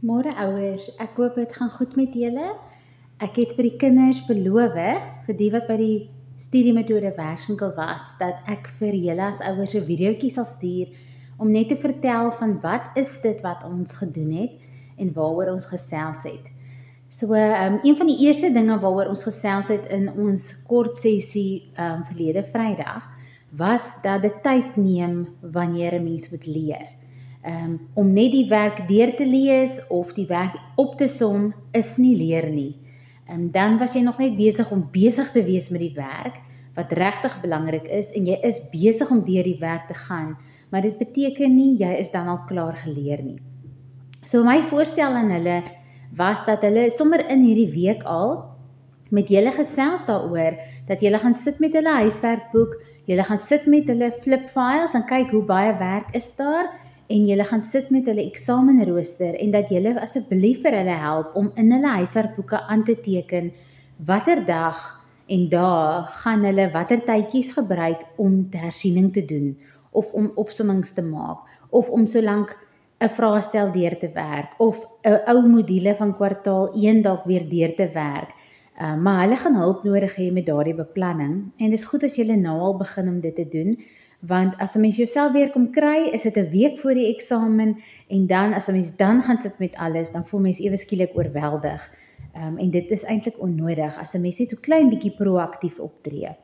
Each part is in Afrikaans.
Môre ouers, ek hoop dit gaan goed met julle. Ek het vir die kinders beloof, vir die wat by die studiemetode werkswinkel was, dat ek vir julle as ouers 'n videoetjie sal stuur om net te vertel van wat is dit wat ons gedoen het en waaroor ons gesels het. So, een van die eerste dinge waaroor ons gesels het in ons kort sessie verlede Vrydag, was dat dit tyd neem wanneer 'n mens moet leer. Om net die werk deur te lees of die werk op te som is nie leer nie. Dan was jy nog net besig om besig te wees met die werk, wat regtig belangrik is, en jy is besig om deur die werk te gaan, maar dit beteken nie, jy is dan al klaar geleer nie. So my voorstel aan hulle was dat hulle sommer in hierdie week al met julle gesels daaroor, dat julle gaan sit met hulle huiswerkboek, julle gaan sit met hulle flipfiles en kyk hoe baie werk is daar, en julle gaan sit met hulle eksamenrooster en dat julle asseblief vir hulle help om in hulle huiswerkboeke aan te teken watter dag en dae gaan hulle watter tydjies gebruik om hersiening te doen of om opsommings te maak of om solank 'n vraestel deur te werk of 'n ou module van kwartaal 1 dalk weer deur te werk. Maar hulle gaan hulp nodig hê met daardie beplanning en dis goed as julle nou al begin om dit te doen. Want as 'n mens jouself weer kom kry, is dit 'n week voor die eksamen en dan as 'n mens dan gaan sit met alles, dan voel mens ewe skielik oorweldig. En dit is eintlik onnodig as 'n mens net so klein bietjie proaktief optree.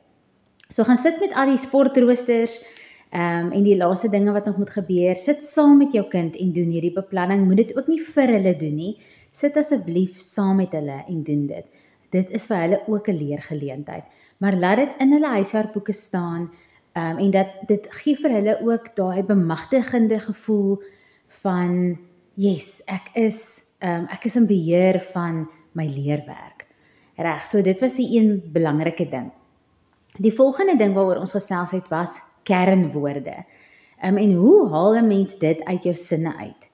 So gaan sit met al die sportroosters en die laaste dinge wat nog moet gebeur. Sit saam met jou kind en doen hierdie beplanning. Moet dit ook nie vir hulle doen nie. Sit asseblief saam met hulle en doen dit. Dit is vir hulle ook 'n leergeleentheid. Maar laat dit in hulle huiswerkboeke staan. En dat dit gee vir hulle ook daai bemagtigende gevoel van yes, ek is in beheer van my leerwerk. Reg, so dit was die een belangrike ding. Die volgende ding waaroor ons gesels het was kernwoorde. En hoe haal 'n mens dit uit jou sinne uit?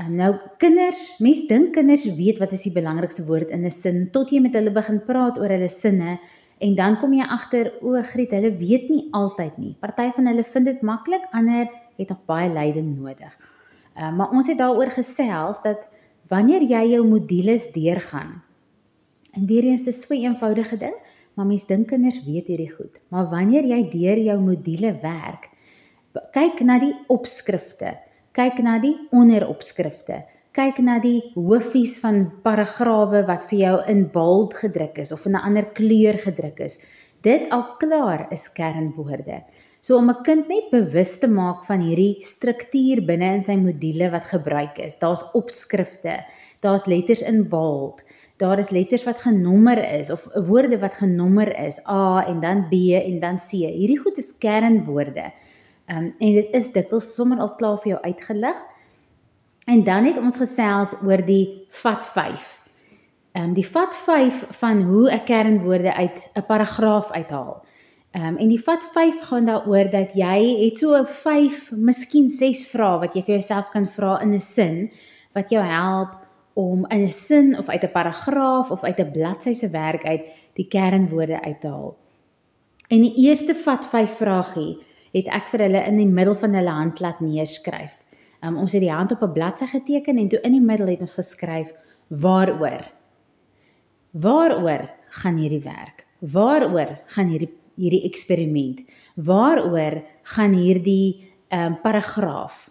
Nou kinders, mens dink kinders weet wat is die belangrikste woord in 'n sin tot jy met hulle begin praat oor hulle sinne. En dan kom jy agter, Griet, hulle weet nie altyd nie. Party van hulle vind dit maklik, ander het nog baie leiding nodig. Maar ons het daaroor gesels dat wanneer jy jou modules deurgaan, en weer eens dis so 'n eenvoudige ding, maar mens dink kinders weet hierdie goed. Maar wanneer jy deur jou module werk, kyk na die opskrifte, kyk na die onderopskrifte, kyk na die hoofies van paragrawe wat vir jou in bold gedruk is of in 'n ander kleur gedruk is. Dit al klaar is kernwoorde. So om 'n kind net bewus te maak van hierdie struktuur binne in sy module wat gebruik is. Daar's opskrifte, daar's letters in bold, daar is letters wat genommer is of woorde wat genommer is, A en dan B en dan C. Hierdie goed is kernwoorde. En dit is dikwels sommer al klaar vir jou uitgelig. En dan het ons gesels oor die vat 5. Die vat 5 van hoe 'n kernwoorde uit 'n paragraaf uithaal. En die vat 5 gaan daaroor dat jy het so 5, miskien 6 vrae wat jy vir jouself kan vra in 'n sin, wat jou help om in 'n sin of uit 'n paragraaf of uit 'n bladsy se werk uit die kernwoorde uit te haal. En die eerste vat 5 vraagie het ek vir hulle in die middel van hulle hand laat neerskryf. Ons het die hand op 'n bladsy geteken en toe in die middel het ons geskryf waaroor. Waaroor gaan hierdie werk? Waaroor gaan hierdie eksperiment? Waaroor gaan hierdie paragraaf?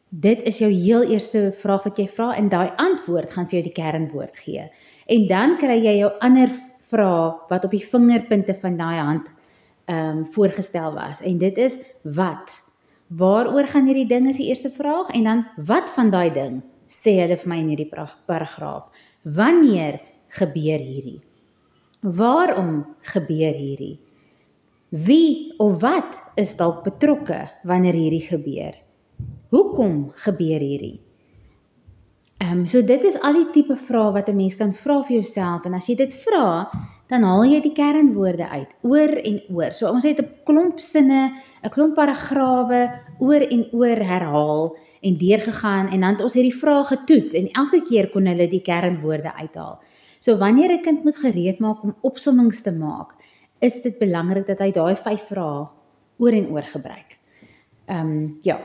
Dit is jou heel eerste vraag wat jy vra en daai antwoord gaan vir jou die kernwoord gee. En dan kry jy jou ander vraag wat op die vingerpunte van daai hand voorgestel was. En dit is wat? Waaroor gaan hierdie ding is die eerste vraag en dan wat van daai ding sê hulle vir my in hierdie paragraaf? Wanneer gebeur hierdie? Waarom gebeur hierdie? Wie of wat is dalk betrokke wanneer hierdie gebeur? Hoekom gebeur hierdie? So dit is al die tipe vrae wat 'n mens kan vra vir jouself en as jy dit vra, dan haal jy die kernwoorde uit, oor en oor. So ons het 'n klomp sinne, 'n klomp paragrawe oor en oor herhaal en deurgegaan en dan het ons hierdie vrae getoets en elke keer kon hulle die kernwoorde uithaal. So wanneer 'n kind moet gereed maak om opsommings te maak, is dit belangrik dat hy daai 5 vrae oor en oor gebruik.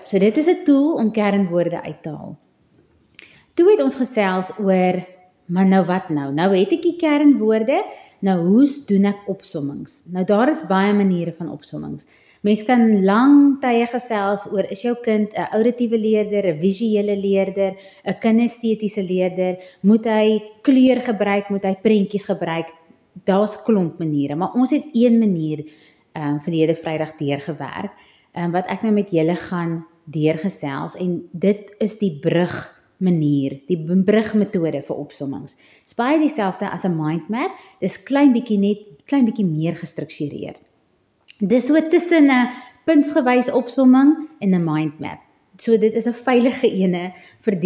So dit is 'n tool om kernwoorde uit te haal. Toe het ons gesels oor, maar nou wat nou? Nou het ek die kernwoorde, nou hoe doen ek opsommings? Nou daar is baie maniere van opsommings. Mens kan lang tye gesels oor, is jou kind 'n auditiewe leerder, 'n visuele leerder, 'n kinestetiese leerder, moet hy kleur gebruik, moet hy prentjies gebruik? Daar's klomp maniere, maar ons het een manier verlede Vrydag deurgewerk, wat ek nou met julle gaan deurgesels, en dit is die brugmanier, die brugmetode vir opsommings. Dit is baie dieselfde as 'n mindmap, dis klein bietjie meer gestruktureerd. Dis so tussen 'n puntsgewys opsomming en 'n mindmap. So dit is 'n veilige ene vir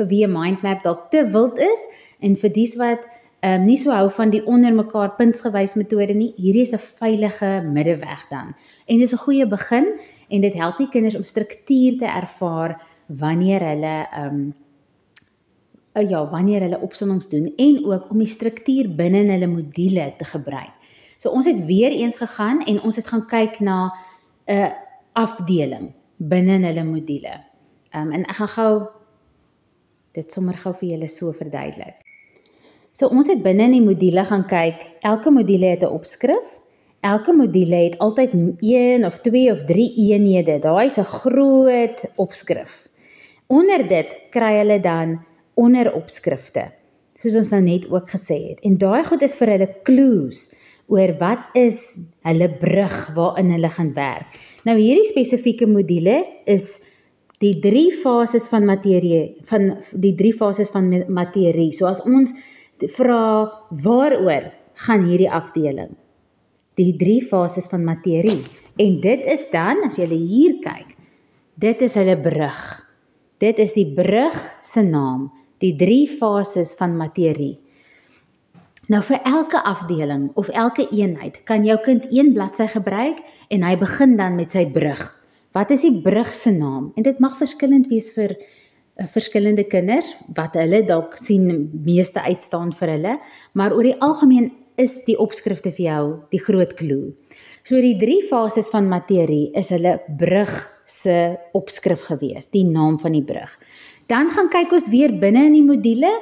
wie 'n mindmap dalk te wild is, en vir dies wat nie so hou van die onder mekaar puntsgewys metode nie. Hierdie is 'n veilige middeweg dan. En dis 'n goeie begin, en dit help die kinders om struktuur te ervaar wanneer hulle opsommings doen, en ook om die struktuur binne in hulle module te gebruik. So ons het weer eens gegaan en ons het gaan kyk na 'n afdeling binne in hulle module. En ek gaan dit sommer gou vir julle so verduidelik. So ons het binne in die module gaan kyk, elke module het 'n opskrif, elke module het altyd 1 of 2 of 3 eenhede, daai is 'n groot opskrif. Onder dit kry hulle dan onderopskrifte, soos ons nou net ook gesê het, en daai goed is vir hulle clues, oor wat is hulle brug waarin hulle gaan werk. Nou hierdie spesifieke module is die 3 fases van materie, So as ons vra waaroor gaan hierdie afdeling, die 3 fases van materie, en dit is dan, as jy hier kyk, dit is hulle brug. Dit is die brug se naam, die 3 fases van materie. Nou vir elke afdeling of elke eenheid kan jou kind 1 bladsy gebruik en hy begin dan met sy brug. Wat is die brug se naam? En dit mag verskillend wees vir verskillende kinders, wat hulle dalk sien meeste uitstaan vir hulle, maar oor die algemeen is die opskrifte vir jou die groot klou. So die 3 fases van materie is hulle brug se opskrif gewees, die naam van die brug. Dan gaan kyk ons weer binne in die module,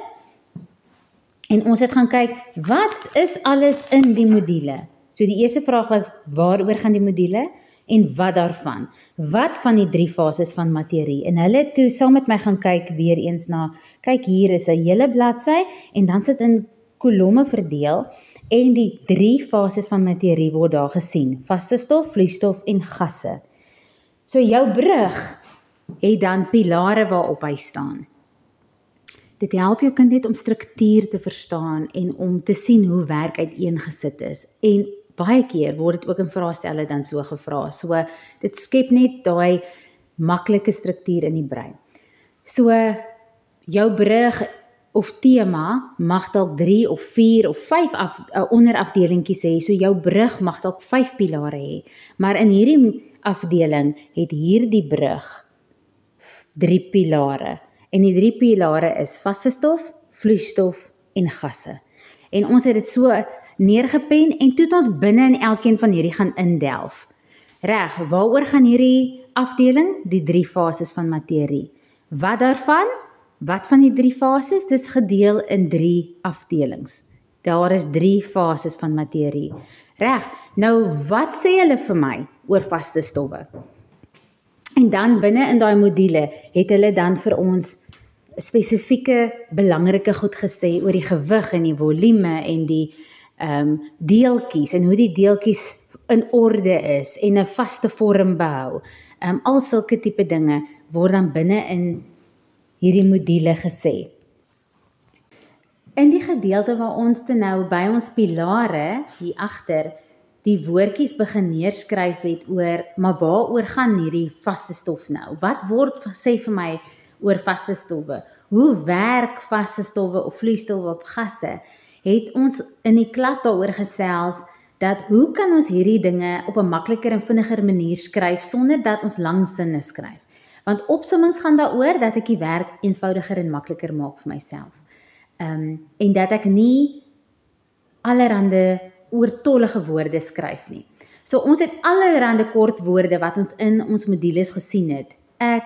en ons het gaan kyk, wat is alles in die module? So die eerste vraag was, waaroor gaan die module? En wat daarvan? Wat van die 3 fases van materie? En hulle het toe saam met my gaan kyk weer eens na, kyk hier is 'n hele bladsy, en dan sit in kolomme verdeel, en die 3 fases van materie word daar gesien, vaste stof, vloeistof en gasse. So jou brug het dan pilare waarop hy staan. Dit help jou kind net om struktuur te verstaan en om te sien hoe werk uiteengesit is. En baie keer word dit ook in vraestelle dan so gevra. So dit skep net daai maklike struktuur in die brein. So jou brug of tema mag dalk 3 of 4 of 5 onderafdelingkies hê. So jou brug mag dalk 5 pilare hê. Maar in hierdie afdeling het hierdie brug 3 pilare. En die 3 pilare is vaste stof, vloeistof en gasse. En ons het dit so neergepen en toe het ons binne in elkeen van hierdie gaan indelf. Reg, waaroor gaan hierdie afdeling? Die 3 fases van materie. Wat daarvan? Wat van die 3 fases? Dis gedeel in 3 afdelings. Daar is 3 fases van materie. Reg, nou wat sê hulle vir my oor vaste stowwe? En dan binne in daai module het hulle dan vir ons spesifieke belangrike goed gesê oor die gewig en die volume en die deeltjies en hoe die deeltjies in orde is en 'n vaste vorm behou. Al sulke tipe dinge word dan binne in hierdie module gesê. In die gedeelte waar ons te nou by ons pilare hier agter die woordjies begin neerskryf het oor, maar waaroor gaan hierdie vaste stof nou? Wat word sê vir my oor vaste stowwe? Hoe werk vaste stowwe of vloeistowwe of gasse? Het ons in die klas daaroor gesels dat hoe kan ons hierdie dinge op 'n makliker en vinniger manier skryf sonder dat ons lang sinne skryf? Want opsommings gaan daaroor dat ek die werk eenvoudiger en makliker maak vir myself. En dat ek nie allerhande oortollige woorde skryf nie. So ons het allerhande kort woorde wat ons in ons modules gesien het. Ek,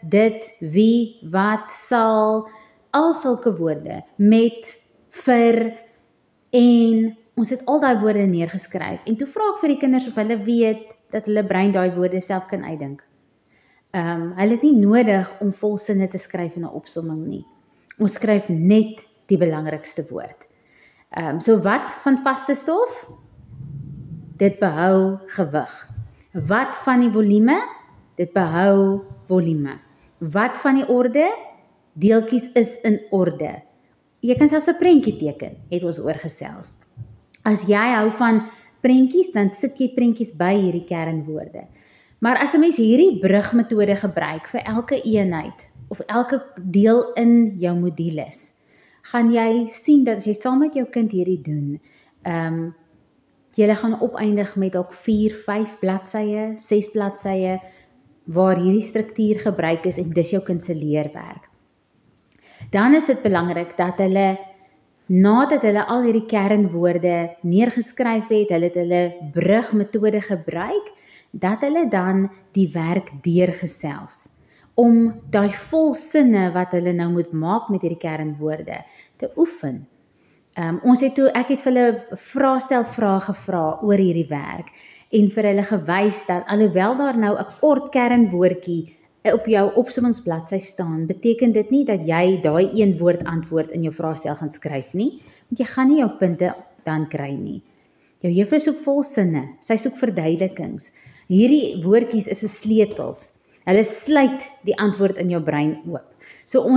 dit, wie, wat, sal, al sulke woorde, met, vir, en ons het al daai woorde neergeskryf. En toe vra ek vir die kinders of hulle weet dat hulle brein daai woorde self kan uitdink. Hulle het nie nodig om volsinne te skryf in 'n opsomming nie. Ons skryf net die belangrikste woord. So wat van vaste stof? Dit behou gewig. Wat van die volume? Dit behou volume. Wat van die orde? Deeltjies is in orde. Jy kan selfs 'n prentjie teken, het ons oorgesels. As jy hou van prentjies, dan sit jy prentjies by hierdie kernwoorde. Maar as 'n mens hierdie brugmetode gebruik vir elke eenheid of elke deel in jou modules, gaan jy sien dat as jy saam met jou kind hierdie doen, julle gaan opeindig met dalk 4, 5 bladsye, 6 bladsye waar hierdie struktuur gebruik is en dis jou kind se leerwerk. Dan is dit belangrik dat hulle, nadat hulle al hierdie kernwoorde neergeskryf het, hulle het hulle brugmetode gebruik, dat hulle dan die werk deurgesels, om daai volsinne wat hulle nou moet maak met hierdie kernwoorde te oefen. Ek het vir hulle vrae gevra oor hierdie werk, en vir hulle gewys dat alhoewel daar nou 'n kort kernwoordjie op jou opsommingsbladsy staan, beteken dit nie dat jy daai een woord antwoord in jou vraestel gaan skryf nie, want jy gaan nie jou punte dan kry nie. Jou juffrou soek volsinne, sy soek verduidelikings. Hierdie woordjies is so sleutels. Hulle sluit die antwoord in jou brein oop. So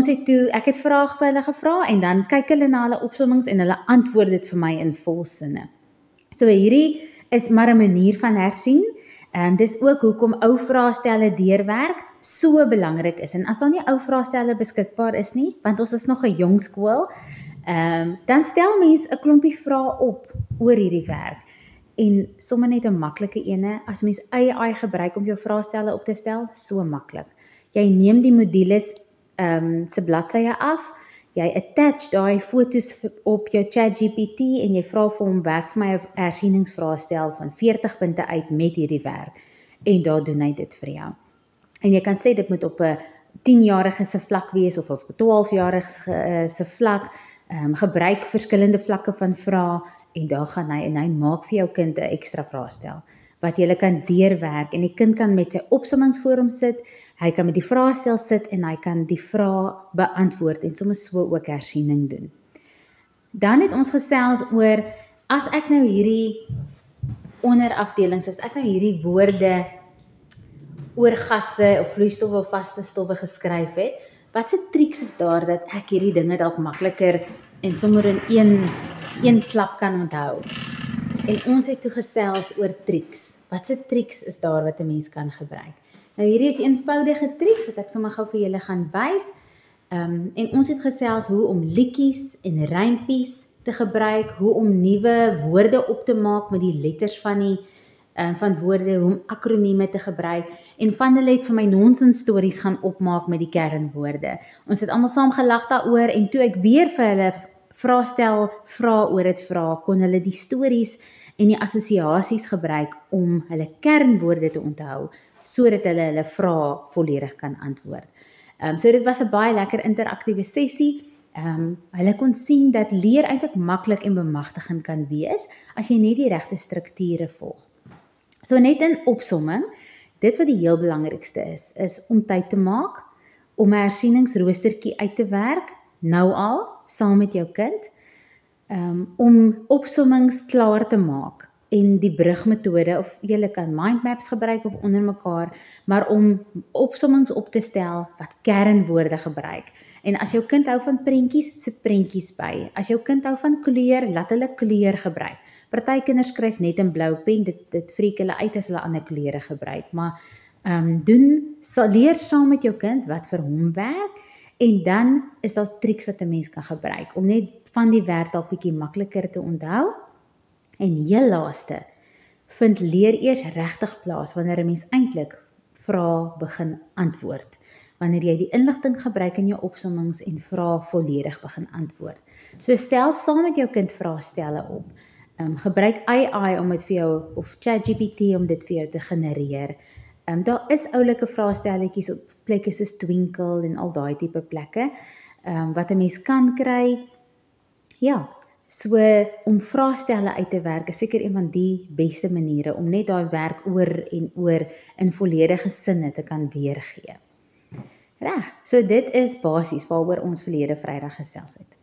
ek het vrae vir hulle gevra en dan kyk hulle na hulle opsommings en hulle antwoord dit vir my in volsinne. So hierdie is maar 'n manier van hersien. Dis ook hoekom ou vraestelle deurwerk so belangrik is. En as daar nie ou vraestelle beskikbaar is nie, want ons is nog 'n jong skool, dan stel mens 'n klompie vrae op oor hierdie werk. En sommer net 'n maklike ene, as mens AI gebruik om jou vraestelle op te stel, so maklik. Jy neem die modules se bladsye af, jy attach daai foto's op jou ChatGPT en jy vra vir hom werk vir my 'n hersieningsvraestel van 40 punte uit met hierdie werk en daar doen hy dit vir jou. En jy kan sê dit moet op 'n 10-jarige se vlak wees of op 'n 12-jarige se vlak, gebruik verskillende vlakke van vrae en daar gaan hy en hy maak vir jou kind 'n ekstra vraestel wat jy kan deurwerk en die kind kan met sy opsommings voor hom sit, hy kan met die vraestel sit en hy kan die vrae beantwoord en soms so ook hersiening doen. Dan het ons gesels oor, as ek nou hierdie onderafdelings, as ek nou hierdie woorde oor gasse of vloeistowwe of vaste stowwe geskryf het, wat se triks is daar dat ek hierdie dinge dalk makliker en sommer in een klap kan onthou? En ons het toe gesels oor triks. Wat se triks is daar wat 'n mens kan gebruik? Nou hierdie is eenvoudige triks wat ek sommer gou vir julle gaan wys. En ons het gesels hoe om liedjies en rympies te gebruik, hoe om nuwe woorde op te maak met die letters van woorde, hoe om akronieme te gebruik en van hulle het vir my nonsens stories gaan opmaak met die kernwoorde. Ons het almal saam gelag daaroor en toe ek weer vir hulle vrae oor dit vra, kon hulle die stories en die assosiasies gebruik om hulle kernwoorde te onthou, sodat hulle vrae volledig kan antwoord. So dit was 'n baie lekker interaktiewe sessie. Hulle kon sien dat leer eintlik maklik en bemagtigend kan wees, as jy net die regte strukture volg. So net in opsomming, dit wat die heel belangrikste is om tyd te maak, om 'n hersieningsroostertjie uit te werk, nou al, saam met jou kind, om opsommings klaar te maak, en die brugmetode, of jy kan mindmaps gebruik of onder mekaar, maar om opsommings op te stel wat kernwoorde gebruik. En as jou kind hou van prentjies, sit prentjies by. As jou kind hou van kleur, laat hulle kleur gebruik. Party kinders skryf net in blou pen, dit freak hulle uit as hulle ander kleure gebruik, maar leer saam met jou kind wat vir hom werk, en dan is daar triks wat 'n mens kan gebruik, om net van die werk dalk bietjie makliker te onthou. En heel laaste, vind leer eers regtig plaas wanneer 'n mens eintlik vrae begin antwoord. Wanneer jy die inligting gebruik in jou opsommings en vrae volledig begin antwoord. So stel saam met jou kind vraestelle op. Gebruik AI om dit vir jou, of ChatGPT om dit vir jou te genereer. Daar is oulike vraestelletjies op plekke soos Twinkle en al daai tipe plekke, wat 'n mens kan kry. Ja, so om vraestelle uit te werk is seker een van die beste maniere om net daai werk oor en oor in volledige sinne te kan weergee. Reg, so dit is basies waaroor ons verlede Vrydag gesels het.